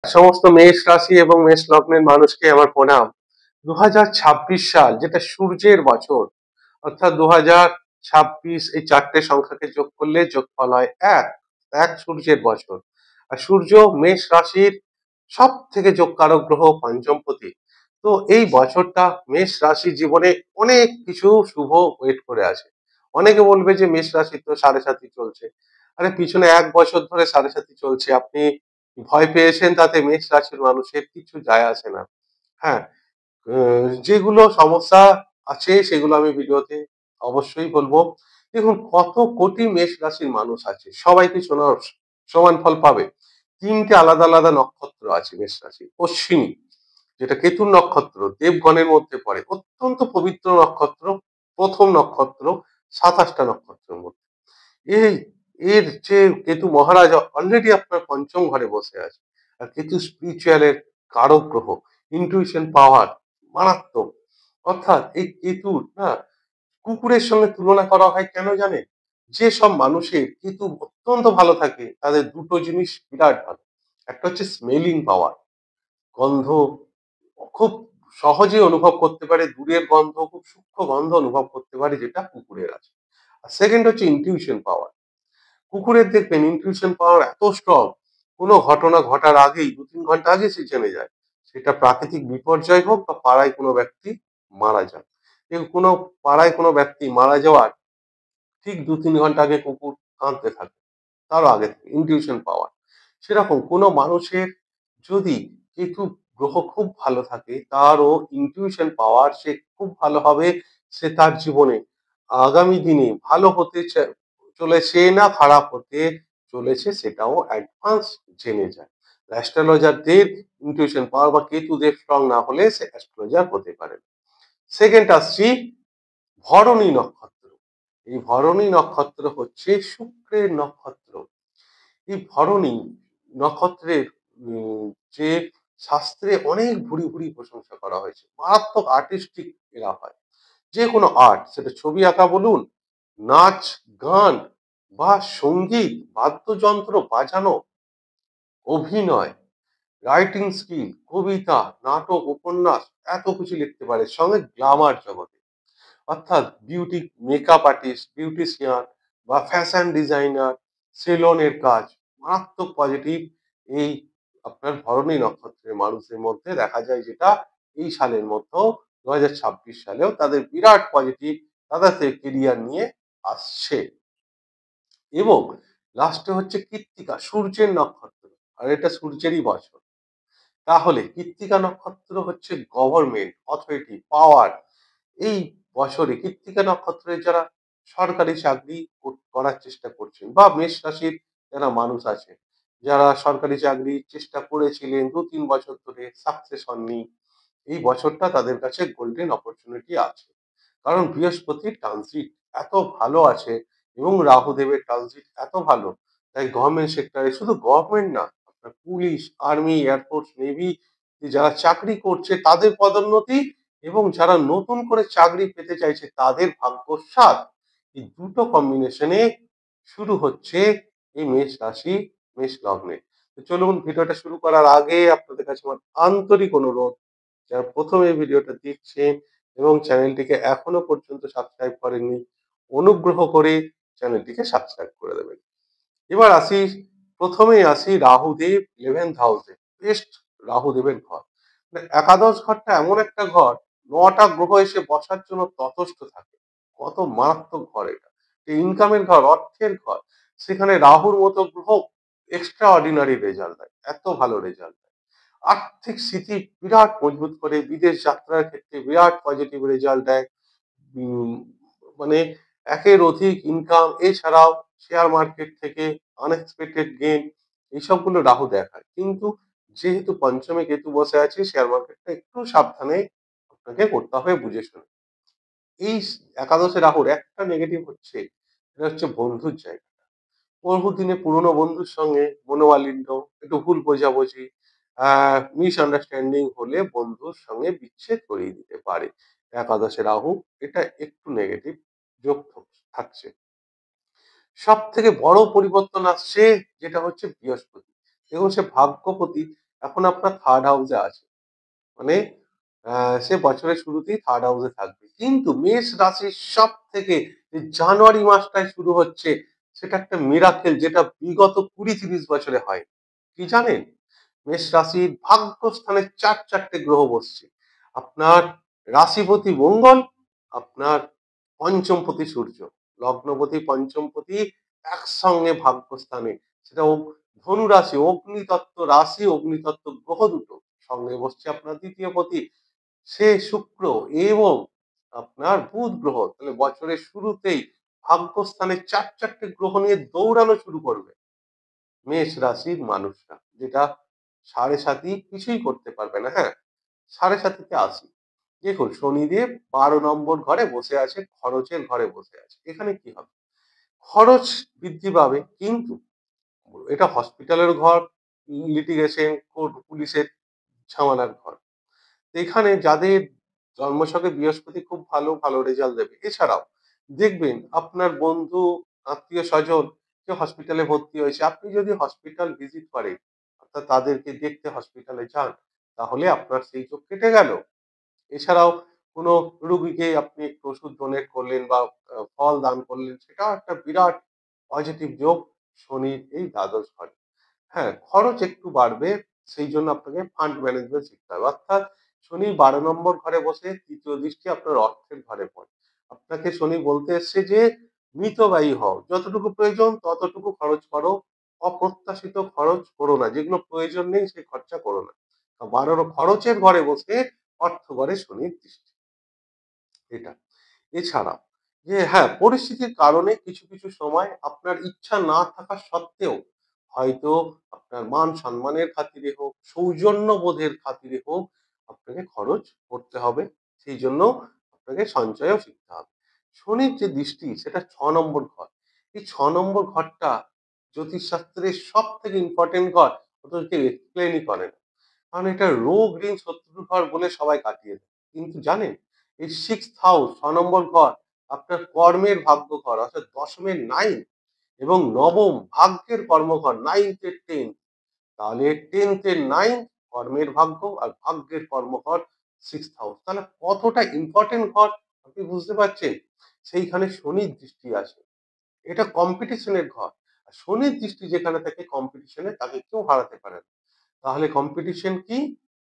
সমস্ত মেষ রাশি এবং মেষ লগ্নের মানুষকে আমার প্রণাম। 2026 সাল, যেটা সূর্যের বছর, অর্থাৎ 2026, এই চারটে সংখ্যাকে যোগ করলে যোগফল হয় এক। এক সূর্যের বছর। আর সূর্য মেষ রাশির সব থেকে যোগকারক গ্রহ, পঞ্চমপতি। তো এই বছরটা মেষ রাশির জীবনে অনেক কিছু শুভ ওয়েট করে আছে। অনেকে বলবে যে মেষ রাশির তো সাড়ে সাথী চলছে। আরে পিছনে 1 বছর ধরে সাড়ে সাথী চলছে, আপনি ভয় পেয়েছেন, তাতে মেষ রাশির মানুষের কিছু যায় আসে না। হ্যাঁ, যেগুলো সমস্যা আছে সেগুলো আমি ভিডিওতে অবশ্যই বলবো। দেখুন, কত কোটি মেষ রাশির মানুষ আছে, সবাই কি সমান ফল পাবে? তিনটে আলাদা আলাদা নক্ষত্র আছে মেষ রাশি। অশ্বিনী, যেটা কেতুর নক্ষত্র, দেবগণের মধ্যে পড়ে, অত্যন্ত পবিত্র নক্ষত্র, প্রথম নক্ষত্র 27টা নক্ষত্রের মধ্যে। এই এর যে কেতু মহারাজ অলরেডি আপনার পঞ্চম ঘরে বসে আছে। আর কেতু স্পিরিচুয়ালের কারক গ্রহ, ইনটিউশন পাওয়ার মারাত্মক। অর্থাৎ এই কেতুর না কুকুরের সঙ্গে তুলনা করা হয় কেন জানেন? যে সব মানুষের কেতু অত্যন্ত ভালো থাকে তাদের দুটো জিনিস বিরাট ভালো। একটা হচ্ছে স্মেলিং পাওয়ার, গন্ধ খুব সহজেই অনুভব করতে পারে, দূরের গন্ধ, খুব সূক্ষ্ম গন্ধ অনুভব করতে পারে, যেটা কুকুরের আছে। আর সেকেন্ড হচ্ছে ইনটিউশন পাওয়ার। কুকুরের দেখবেন ইনটিউশন পাওয়ার এত স্ট্রং, কোনো ঘটনা ঘটার আগেই 2-3 ঘন্টা আগে সে জেনে যায়। সেটা প্রাকৃতিক বিপর্যয় হোক বা পাড়ায় কোনো ব্যক্তি মারা যাক, এবং কোনো পাড়ায় কোনো ব্যক্তি মারা যাওয়ার ঠিক 2-3 ঘন্টা আগে কুকুর কাঁদতে থাকে, তারও আগে থেকে ইনটিউশন পাওয়ার। সেরকম কোনো মানুষের যদি কেতু গ্রহ খুব ভালো থাকে, তারও ইনটিউশন পাওয়ার, সে খুব ভালো হবে। সে তার জীবনে আগামী দিনে ভালো হতে চলেছে না খারাপ হতে চলেছে, সেটাও অ্যাডভান্স জেনে যায়। অ্যাস্ট্রোলজারদের ইনটিউশন পাওয়ার বা কেতুদের স্ট্রং না হলে সে অ্যাস্ট্রোলজার হতে পারে না। সেকেন্ড আসছি ভরণী নক্ষত্র। এই ভরণী নক্ষত্র হচ্ছে শুক্রের নক্ষত্র। এই ভরণী নক্ষত্রের যে শাস্ত্রে অনেক ভুরি ভুরি প্রশংসা করা হয়েছে, মারাত্মক আর্টিস্টিক এরা হয়। যে কোনো আর্ট, সেটা ছবি আঁকা বলুন, নাচ, গান বা সঙ্গীত, বাদ্যযন্ত্র বাজানো, অভিনয়, রাইটিং স্কিল, কবিতা, নাটক, উপন্যাস, এত কিছু লিখতে পারে। সঙ্গে গ্ল্যামার জগতে, অর্থাৎ বিউটি মেকআপ আর্টিস্ট, বিউটিশিয়ান বা ফ্যাশন ডিজাইনার, সেলনের কাজ, মারাত্মক পজিটিভ এই আপনার ভরণী নক্ষত্রের মানুষের মধ্যে দেখা যায়, যেটা এই সালের মধ্যেও 2026 সালেও তাদের বিরাট পজিটিভ, তাদের কেরিয়ার নিয়ে আসছে। এবং লাস্টে হচ্ছে কৃত্তিকা, সূর্যের নক্ষত্র, আর এটা সূর্যেরই বছর। তাহলে কৃত্তিকা নক্ষত্র হচ্ছে গভর্নমেন্ট, অথরিটি, পাওয়ার। এই বছরে কৃত্তিকা নক্ষত্রের যারা সরকারি চাকরি করার চেষ্টা করছেন, বা মেষ রাশির যারা মানুষ আছে, যারা সরকারি চাকরির চেষ্টা করেছিলেন 2-3 বছর ধরে সাকসেস হননি, এই বছরটা তাদের কাছে গোল্ডেন অপরচুনিটি আছে। কারণ বৃহস্পতির ট্রানজিট এত ভালো আছে এবং রাহুদেবের ট্রানজিট এত ভালো, তাই গভর্নমেন্ট সেক্টরে, শুধু গভর্নমেন্ট না, আপনার পুলিশ, আর্মি, এয়ারফোর্স, নেভি, যারা চাকরি করছে তাদের পদোন্নতি, এবং যারা নতুন করে চাকরি পেতে চাইছে তাদের ভাগ্যসাৎ, এই দুটো কম্বিনেশনে শুরু হচ্ছে এই মেষ রাশি, মেষ লগ্নে। তো চলুন, ভিডিওটা শুরু করার আগে আপনাদের কাছে আমার আন্তরিক অনুরোধ, যারা প্রথম এই ভিডিওটা দেখছেন এবং চ্যানেলটিকে এখনো পর্যন্ত সাবস্ক্রাইব করেননি, অনুগ্রহ করে চ্যানেলটিকে সাবস্ক্রাইব করে দেবেন। এবার আসি, প্রথমেই আসি রাহুদেব 11th হাউসে। বেস্ট রাহুদেবের ঘর, মানে একাদশ ঘরটা এমন একটা ঘর, 9টা গ্রহ এসে বসার জন্য ততস্থ থাকে। কত মারাত্মক ঘর এটা! ইনকামের ঘর, অর্থের ঘর। সেখানে রাহুর মতো গ্রহ এক্সট্রা অর্ডিনারি রেজাল্ট দেয়, এত ভালো রেজাল্ট দেয়। আর্থিক স্থিতি বিরাট মজবুত করে, বিদেশ যাত্রার ক্ষেত্রে বিরাট পজিটিভ রেজাল্ট দেয়। উম, মানে একের অধিক ইনকাম, এছাড়াও শেয়ার মার্কেট থেকে আনএক্সপেক্টেড গেইন, এইসবগুলো রাহু দেখায়। কিন্তু যেহেতু পঞ্চমে কেতু বসে আছে, শেয়ার মার্কেটটা একটু সাবধানে আপনাকে করতে হবে, বুঝে শুনে। এই একাদশে রাহুর একটা নেগেটিভ হচ্ছে, এটা হচ্ছে বন্ধুর জায়গা। বহুদিনে পুরনো বন্ধুর সঙ্গে মনোমালিন্য, একটু ভুল বোঝাবুঝি, মিসআন্ডারস্ট্যান্ডিং হলে বন্ধুর সঙ্গে বিচ্ছেদ করিয়ে দিতে পারে একাদশে রাহু। এটা একটু নেগেটিভ যোগ থাকছে। সব থেকে বড় পরিবর্তন আসছে, যেটা হচ্ছে বৃহস্পতি। দেখুন, সে ভাগ্যপতি, এখন আপনার থার্ড হাউসে আছে, মানে সে বছরের শুরুতেই থার্ড হাউসে থাকবে। কিন্তু মেষ রাশির সব থেকে যে জানুয়ারি মাসটায় শুরু হচ্ছে, সেটা একটা মিরাকেল, যেটা বিগত 20-30 বছরে হয়। কি জানেন? মেষ রাশির ভাগ্যস্থানে চারটে গ্রহ বসছে। আপনার রাশিপতি মঙ্গল, আপনার পঞ্চমপতি সূর্য, লগ্নপতি পঞ্চমপতি একসঙ্গে ভাগ্যস্থানে। সেটা ধনু রাশি, অগ্নিতত্ত্ব রাশি, অগ্নিতত্ত্ব গ্রহ দুটো সঙ্গে বসছে আপনার দ্বিতীয় পতি, সে শুক্র এবং আপনার বুধ গ্রহ। তাহলে বছরের শুরুতেই ভাগ্যস্থানে চারটে গ্রহ নিয়ে দৌড়ানো শুরু করবে মেষ রাশির মানুষরা, যেটা সাড়ে সাতি কিছুই করতে পারবে না। হ্যাঁ, সাড়ে সাতিতে আসি। দেখুন, শনিদেব 12 নম্বর ঘরে বসে আছে, খরচের ঘরে বসে আছে। এখানে কি হবে? খরচ বৃদ্ধি পাবে, কিন্তু এটা হসপিটালের ঘর, লিটিগেশন, কোর্ট, পুলিশের ঝামেলার ঘর। এখানে যাদের জন্মছকে বৃহস্পতি খুব ভালো ভালো রেজাল্ট দেবে। এছাড়াও দেখবেন আপনার বন্ধু, আত্মীয় স্বজন কেউ হসপিটালে ভর্তি হয়েছে, আপনি যদি হসপিটাল ভিজিট করেন, অর্থাৎ তাদেরকে দেখতে হসপিটালে যান, তাহলে আপনার সেই চোখ কেটে গেল। এছাড়াও কোনো রুগীকে আপনি একটু ওষুধ ডোনেট করলেন বা ফল দান করলেন, সেটাও একটা বিরাট পজিটিভ যোগ শনির এই দ্বাদশ ঘরে। হ্যাঁ, খরচ একটু বাড়বে, সেই জন্য আপনাকে ফান্ড ম্যানেজমেন্ট শিখতে হবে। অর্থাৎ শনি 12 নম্বর ঘরে বসে তৃতীয় দৃষ্টি আপনার অর্থের ঘরে পড়ে। আপনাকে শনি বলতে এসছে যে মিতব্যয়ী হও, যতটুকু প্রয়োজন ততটুকু খরচ করো, অপ্রত্যাশিত খরচ করো না, যেগুলো প্রয়োজন নেই সেই খরচা করো না। 12 খরচের ঘরে বসে অর্থ ঘরে শনির দৃষ্টি, এটা। এছাড়া যে হ্যাঁ, পরিস্থিতির কারণে কিছু কিছু সময় আপনার ইচ্ছা না থাকা সত্ত্বেও হয়তো আপনার মান সম্মানের খাতিরে হোক, সৌজন্য বোধের খাতিরে হোক, আপনাকে খরচ করতে হবে। সেই জন্য আপনাকে সঞ্চয়ও শিখতে হবে। শনির যে দৃষ্টি, সেটা 6 নম্বর ঘর। এই 6 নম্বর ঘরটা জ্যোতিষশাস্ত্রের সব থেকে ইম্পর্টেন্ট ঘর, অথচ কেউ এক্সপ্লেনই করে না। কারণ এটা রোগ ঋণ শত্রুর ঘর বলে সবাই কাটিয়ে দেয়। কিন্তু জানেন, এই 6th হাউস, 6 নম্বর ঘর আপনার কর্মের ভাগ্য ঘর, অর্থাৎ দশমের 9 এবং নবম ভাগ্যের কর্মঘর, 9th-10th। তাহলে 10th-9 কর্মের ভাগ্য আর ভাগ্যের কর্মঘর 6th হাউস। তাহলে কতটা ইম্পর্টেন্ট ঘর আপনি বুঝতে পারছেন? সেইখানে শনির দৃষ্টি আছে। এটা কম্পিটিশনের ঘর। আর শনির দৃষ্টি যেখানে থাকে কম্পিটিশনে, তাকে কেউ হারাতে পারে না। তাহলে কম্পিটিশন কি?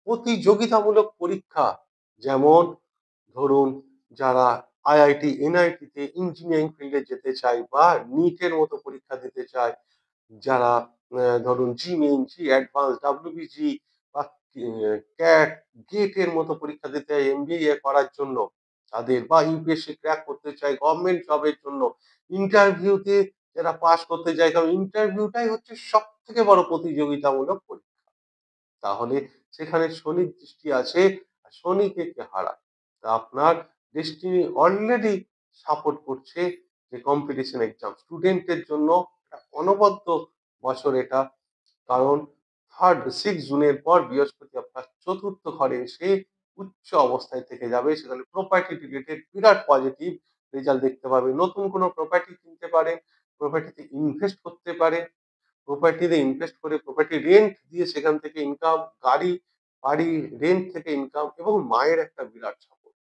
প্রতিযোগিতামূলক পরীক্ষা। যেমন ধরুন, যারা আইআইটি, এনআইটি তে ইঞ্জিনিয়ারিং ফিল্ডে যেতে চায় বা নিটের মতো পরীক্ষা দিতে চায়, যারা ধরুন জি মেইন, জি অ্যাডভান্স, ডব্লিউবিজি বা ক্যাট, গেট এর মতো পরীক্ষা দিতে হয় এমবিএ করার জন্য তাদের, বা ইউপিএসসি ক্র্যাক করতে চায় গভর্নমেন্ট জবের জন্য, ইন্টারভিউতে যারা পাস করতে যায়, কারণ ইন্টারভিউটাই হচ্ছে সব থেকে বড় প্রতিযোগিতামূলক পরীক্ষা। তাহলে সেখানে শনির দৃষ্টি আছে, আর শনিকে কে হারায়? তা আপনার ডেস্টিনি অলরেডি সাপোর্ট করছে যে কম্পিটিশন এক্সাম স্টুডেন্টের জন্য একটা অনবদ্য বছর এটা। কারণ 6 জুনের পর বৃহস্পতি আপনার চতুর্থ ঘরে এসে উচ্চ অবস্থায় থেকে যাবে। সেখানে প্রপার্টি রিলেটেড বিরাট পজিটিভ রেজাল্ট দেখতে পাবে। নতুন কোনো প্রপার্টি কিনতে পারেন, প্রপার্টিতে ইনভেস্ট করতে পারেন, প্রপার্টিতে ইনভেস্ট করে প্রপার্টি রেন্ট দিয়ে সেখান থেকে ইনকাম, গাড়ি বাড়ি রেন্ট থেকে ইনকাম, এবং মায়ের একটা বিরাট সাপোর্ট,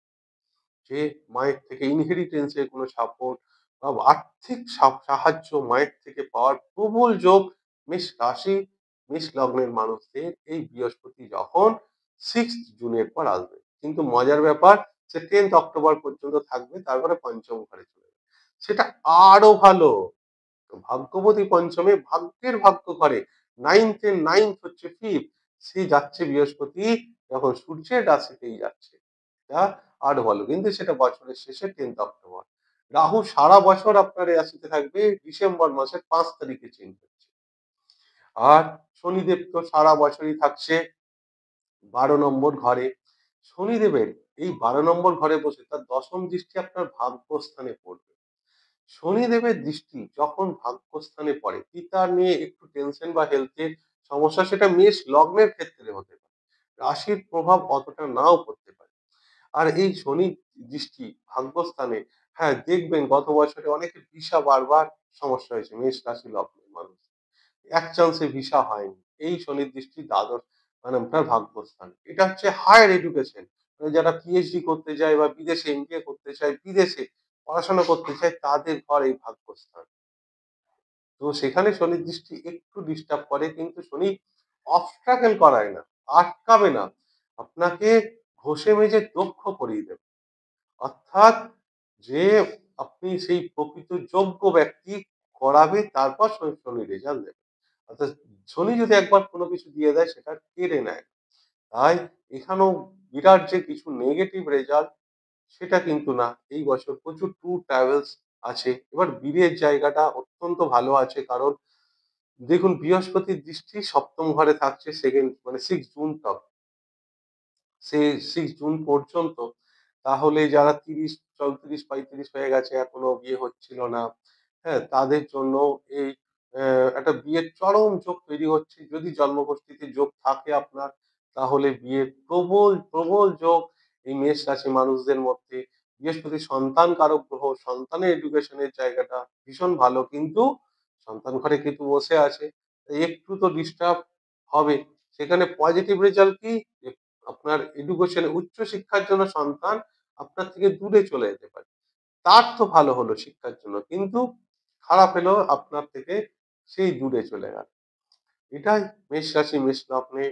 যে মায়ের থেকে ইনহেরিটেন্স এর কোনো সাপোর্ট বা আর্থিক সাহায্য মায়ের থেকে পাওয়ার প্রবল যোগ মেষ রাশি, মেষ লগ্নের মানুষদের এই বৃহস্পতি যখন 6 জুনের পর আসবে। কিন্তু মজার ব্যাপার, সে 10th অক্টোবর পর্যন্ত থাকবে, তারপরে পঞ্চম ঘরে চলে যাবে। সেটা আরো ভালো। ভাগ্যবতী পঞ্চমে ভাগ্যের ভাগ্য ঘরে, 9th-9th হচ্ছে 5th, সে যাচ্ছে বৃহস্পতি যখন সূর্যের রাশিতেই যাচ্ছে। এটা আরো ভালো, কিন্তু সেটা বছরের শেষে 10th অক্টোবর। রাহু সারা বছর আপনার এই রাশিতে থাকবে, ডিসেম্বর মাসের 5 তারিখে চেঞ্জ হচ্ছে। আর শনিদেব তো সারা বছরই থাকছে 12 নম্বর ঘরে। শনিদেবের এই 12 নম্বর ঘরে বসে তার দশম দৃষ্টি আপনার ভাগ্যস্থানে পড়বে। শনিদেবের দৃষ্টি যখন ভাগ্যস্থানে পড়ে, পিতার নিয়ে একটু টেনশন বা হেলথের সমস্যা, সেটা মেষ লগ্নের ক্ষেত্রে হতে পারে, রাশির প্রভাব অতটা নাও পড়তে পারে। আর এই শনি দৃষ্টি ভাগ্যস্থানে, হ্যাঁ দেখবেন গত বছরে অনেকের ভিসা বারবার সমস্যা হয়েছে মেষ রাশি লগ্নের মানুষ, এক চান্সে ভিসা হয়নি, এই শনির দৃষ্টি দ্বাদশ মানে আপনার ভাগ্যস্থান। এটা হচ্ছে হায়ার এডুকেশন। মানে যারা পিএইচডি করতে যায় বা বিদেশে এমবিএ করতে চায়, বিদেশে পড়াশোনা করতে চায় তাদের ঘর এই ভাগ্যস্থান। তো সেখানে শনির দৃষ্টি একটু ডিস্টার্ব করে কিন্তু শনি অবস্ট্রাগল করায় না, আটকাবে না। আপনাকে ঘষে মেজে দক্ষ করিয়ে দেবে। অর্থাৎ যে আপনি সেই প্রকৃত যোগ্য ব্যক্তি করাবে তারপর শনি রেজাল্ট দেবে। অর্থাৎ শনি যদি একবার কোনো কিছু দিয়ে দেয় সেটা কেড়ে নেয়। তাই এখানেও বিরাট যে কিছু নেগেটিভ রেজাল্ট সেটা কিন্তু না। এই বছর প্রচুর ট্যুর ট্রাভেলস আছে। এবার বীরের জায়গাটা অত্যন্ত ভালো আছে কারণ দেখুন বৃহস্পতির দৃষ্টি সপ্তম ঘরে থাকছে সেকেন্ড মানে 6 জুন তক। সেই 6 জুন পর্যন্ত তাহলে যারা ৩০, ৩৪, ৩৫ হয়ে গেছে এখনো বিয়ে হচ্ছিল না, হ্যাঁ? তাদের জন্য এই একটা বিয়ের চরম যোগ তৈরি হচ্ছে। যদি জন্মকুষ্ঠিতে যোগ থাকে আপনার তাহলে বিয়ের প্রবল, প্রবল যোগ এই মেষ রাশির মানুষদের মধ্যে। বৃহস্পতি সন্তান কারক গ্রহ, সন্তানের এডুকেশনের জায়গাটা ভীষণ ভালো। কিন্তু সন্তান ঘরে কেতু বসে আছে। একটু তো ডিস্টার্ব হবে। সেখানে পজিটিভ রেজাল্ট কি? যে আপনার এডুকেশন উচ্চ শিক্ষার জন্য সন্তান আপনার থেকে দূরে চলে যেতে পারে। তার তো ভালো হলো শিক্ষার জন্য। কিন্তু খারাপ হলো আপনার থেকে সেই দূরে চলে গেল। এটাই মেষ রাশি মেষ লগ্নে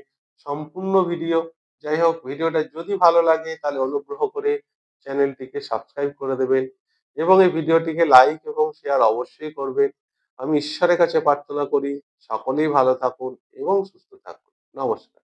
সম্পূর্ণ ভিডিও। যাই হোক ভিডিওটা যদি ভালো লাগে তাহলে অনুগ্রহ করে চ্যানেলটিকে সাবস্ক্রাইব করে দেবেন এবং এই ভিডিওটিকে লাইক এবং শেয়ার অবশ্যই করবেন। আমি ঈশ্বরের কাছে প্রার্থনা করি সকলেই ভালো থাকুন এবং সুস্থ থাকুন। নমস্কার।